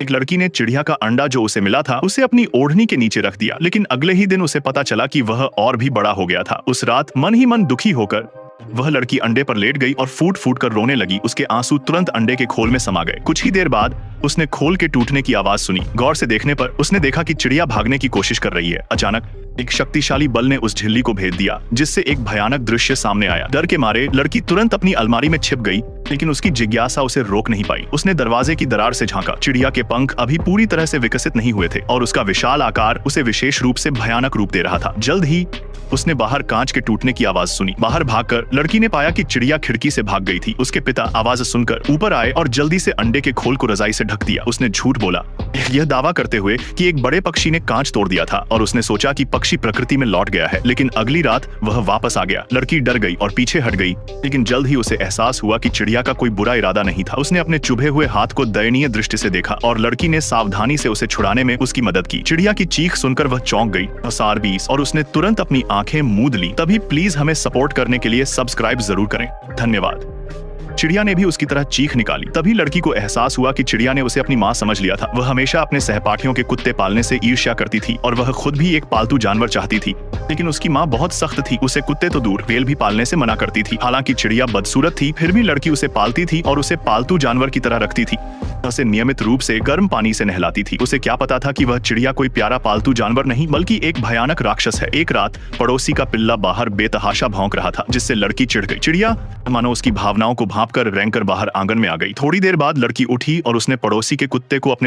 एक लड़की ने चिड़िया का अंडा जो उसे मिला था उसे अपनी ओढ़नी के नीचे रख दिया, लेकिन अगले ही दिन उसे पता चला कि वह और भी बड़ा हो गया था। उस रात मन ही मन दुखी होकर वह लड़की अंडे पर लेट गई और फूट फूट कर रोने लगी। उसके आंसू तुरंत अंडे के खोल में समा गए। कुछ ही देर बाद उसने खोल के टूटने की आवाज सुनी। गौर से देखने पर उसने देखा कि चिड़िया भागने की कोशिश कर रही है। अचानक एक शक्तिशाली बल ने उस झिल्ली को भेद दिया, जिससे एक भयानक दृश्य सामने आया। डर के मारे लड़की तुरंत अपनी अलमारी में छिप गई, लेकिन उसकी जिज्ञासा उसे रोक नहीं पाई। उसने दरवाजे की दरार से झांका। चिड़िया के पंख अभी पूरी तरह से विकसित नहीं हुए थे और उसका विशाल आकार उसे विशेष रूप से भयानक रूप दे रहा था। जल्द ही उसने बाहर कांच के टूटने की आवाज सुनी। बाहर भागकर लड़की ने पाया कि चिड़िया खिड़की से भाग गई थी। उसके पिता आवाज सुनकर ऊपर आए और जल्दी से अंडे के खोल को रजाई से ढक दिया। उसने झूठ बोला, यह दावा करते हुए कि एक बड़े पक्षी ने कांच तोड़ दिया था और उसने सोचा कि पक्षी प्रकृति में लौट गया है। लेकिन अगली रात वह वापस आ गया। लड़की डर गई और पीछे हट गई, लेकिन जल्द ही उसे एहसास हुआ कि चिड़िया का कोई बुरा इरादा नहीं था। उसने अपने चुभे हुए हाथ को दयनीय दृष्टि से देखा और लड़की ने सावधानी से उसे छुड़ाने में उसकी मदद की। चिड़िया की चीख सुनकर वह चौंक गई और उसने तुरंत अपनी आंखें मूंद ली। तभी प्लीज हमें सपोर्ट करने के लिए सब्सक्राइब जरूर करें। धन्यवाद। चिड़िया ने भी उसकी तरह चीख निकाली। तभी लड़की को एहसास हुआ कि चिड़िया ने उसे अपनी माँ समझ लिया था। वह हमेशा अपने सहपाठियों के कुत्ते पालने से ईर्ष्या करती थी और वह खुद भी एक पालतू जानवर चाहती थी, लेकिन उसकी माँ बहुत सख्त थी। उसे कुत्ते तो दूर बैल भी पालने से मना करती थी। हालांकि चिड़िया बदसूरत थी, फिर भी लड़की उसे पालती थी और उसे पालतू जानवर की तरह रखती थी। उसे नियमित रूप से गर्म पानी से नहलाती थी। उसे क्या पता था कि वह चिड़िया कोई प्यारा पालतू जानवर नहीं बल्कि एक भयानक राक्षस है। एक रात पड़ोसी का पिल्ला बाहर बेतहाशा भौंक रहा था, जिससे लड़की चिढ़ गई। चिड़िया मानो उसकी भावनाओं को भांपकर रेंगकर बाहर आंगन में आ गई। थोड़ी देर बाद लड़की उठी और उसने पड़ोसी के कुत्ते को अपने